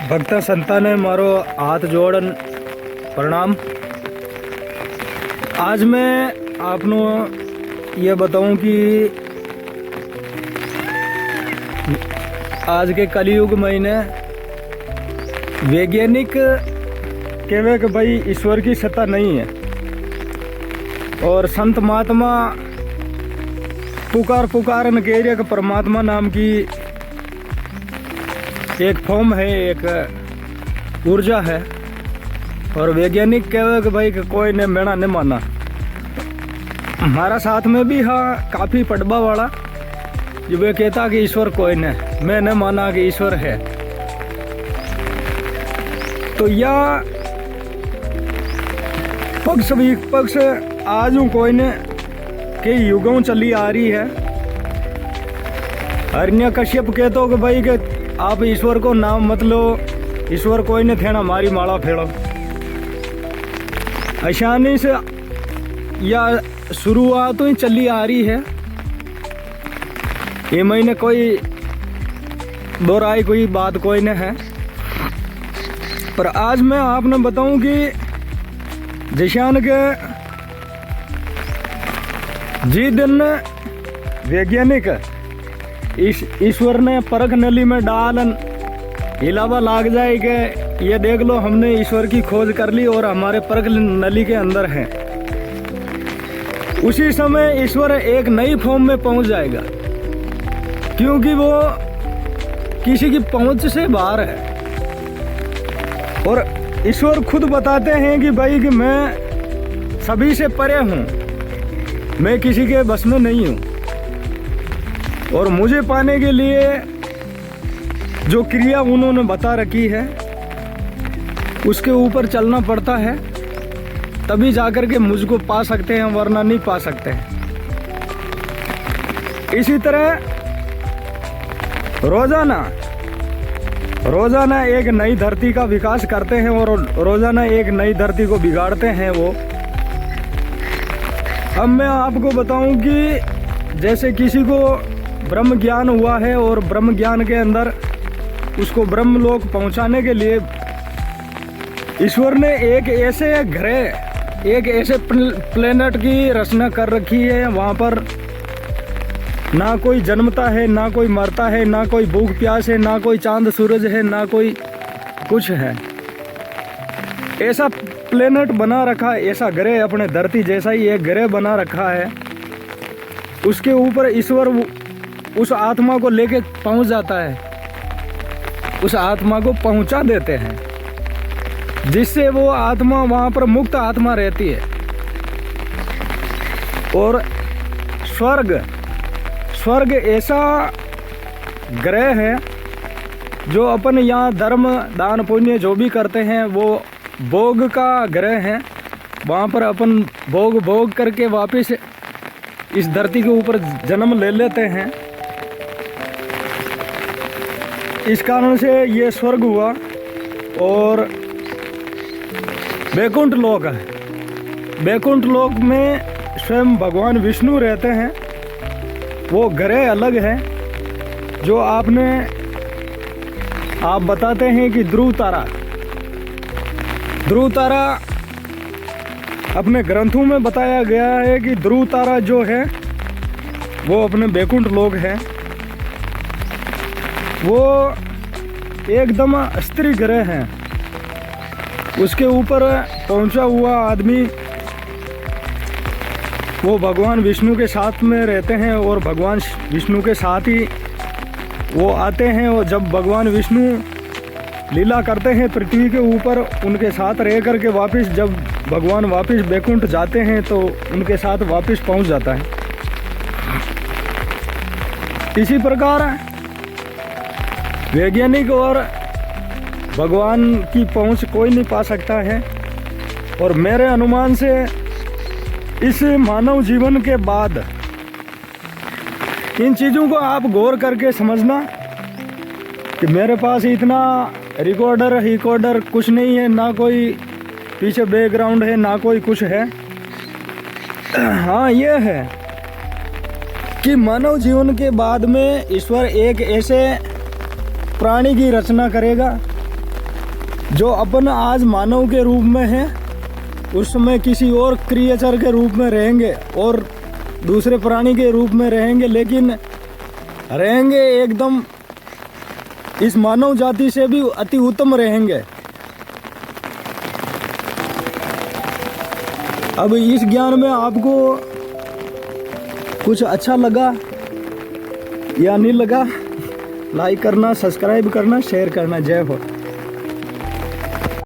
भक्त संता ने मारो हाथ जोड़न प्रणाम। आज मैं आपनो ये बताऊं कि आज के कलयुग महीने वैज्ञानिक कहवे कि भाई ईश्वर की सत्ता नहीं है, और संत महात्मा पुकार न कह रहे कि परमात्मा नाम की एक फॉर्म है, एक ऊर्जा है। और वैज्ञानिक कहवे कि भाई कि कोई ने मेरा नहीं माना। हमारा साथ में भी हाँ काफ़ी पड़बा वाला जो वे कहता कि ईश्वर कोई ने, मैं नहीं माना कि ईश्वर है। तो यह पक्ष विपक्ष आज कोई ने कई युगों चली आ रही है। हिरण्य कश्यप कहते हो कि भाई कि आप ईश्वर को नाम मत लो, ईश्वर कोई ने थे ना, हमारी माला फेड़ो। आसानी से यह शुरुआत तो ही चली आ रही है। ये महीने कोई दोहराई कोई बात कोई न है। पर आज मैं आपने बताऊं कि जिशान के जी दिन वैज्ञानिक ईश्वर ने परख नली में डालन हिलावा लाग जाए कि ये देख लो हमने ईश्वर की खोज कर ली और हमारे परख नली के अंदर है। उसी समय ईश्वर एक नई फॉर्म में पहुंच जाएगा, क्योंकि वो किसी की पहुंच से बाहर है। और ईश्वर खुद बताते हैं कि भाई कि मैं सभी से परे हूँ, मैं किसी के बस में नहीं हूँ, और मुझे पाने के लिए जो क्रिया उन्होंने बता रखी है उसके ऊपर चलना पड़ता है, तभी जाकर के मुझको पा सकते हैं, वरना नहीं पा सकते हैं। इसी तरह रोजाना एक नई धरती का विकास करते हैं और रोजाना एक नई धरती को बिगाड़ते हैं वो। अब मैं आपको बताऊं कि जैसे किसी को ब्रह्म ज्ञान हुआ है और ब्रह्म ज्ञान के अंदर उसको ब्रह्म लोक पहुंचाने के लिए ईश्वर ने एक ऐसे ग्रह, एक ऐसे प्लेनेट की रचना कर रखी है। वहाँ पर ना कोई जन्मता है, ना कोई मरता है, ना कोई भूख प्यास है, ना कोई चांद सूरज है, ना कोई कुछ है। ऐसा प्लेनेट बना रखा है, ऐसा ग्रह अपने धरती जैसा ही एक ग्रह बना रखा है। उसके ऊपर ईश्वर उस आत्मा को लेके पहुंच जाता है, उस आत्मा को पहुंचा देते हैं, जिससे वो आत्मा वहाँ पर मुक्त आत्मा रहती है। और स्वर्ग ऐसा ग्रह है जो अपन यहाँ धर्म दान पुण्य जो भी करते हैं वो भोग का ग्रह है। वहाँ पर अपन भोग करके वापस इस धरती के ऊपर जन्म ले लेते हैं। इस कारण से ये स्वर्ग हुआ। और वैकुंठ लोक है, वैकुंठ लोक में स्वयं भगवान विष्णु रहते हैं। वो ग्रह अलग है। जो आप बताते हैं कि ध्रुव तारा अपने ग्रंथों में बताया गया है कि ध्रुव तारा जो है वो अपने वैकुंठ लोक है। वो एकदम स्त्री ग्रह है। उसके ऊपर पहुंचा हुआ आदमी वो भगवान विष्णु के साथ में रहते हैं, और भगवान विष्णु के साथ ही वो आते हैं। और जब भगवान विष्णु लीला करते हैं पृथ्वी के ऊपर, उनके साथ रह कर के वापस जब भगवान वापस वैकुंठ जाते हैं तो उनके साथ वापस पहुंच जाता है। इसी प्रकार वैज्ञानिक और भगवान की पहुंच कोई नहीं पा सकता है। और मेरे अनुमान से इस मानव जीवन के बाद इन चीज़ों को आप गौर करके समझना कि मेरे पास इतना रिकॉर्डर कुछ नहीं है, ना कोई पीछे बैकग्राउंड है, ना कोई कुछ है। हाँ ये है कि मानव जीवन के बाद में ईश्वर एक ऐसे प्राणी की रचना करेगा जो अपन आज मानव के रूप में है, उस समय किसी और क्रिएचर के रूप में रहेंगे और दूसरे प्राणी के रूप में रहेंगे, लेकिन रहेंगे एकदम इस मानव जाति से भी अति उत्तम रहेंगे। अब इस ज्ञान में आपको कुछ अच्छा लगा या नहीं लगा, लाइक करना, सब्सक्राइब करना, शेयर करना। जय हो।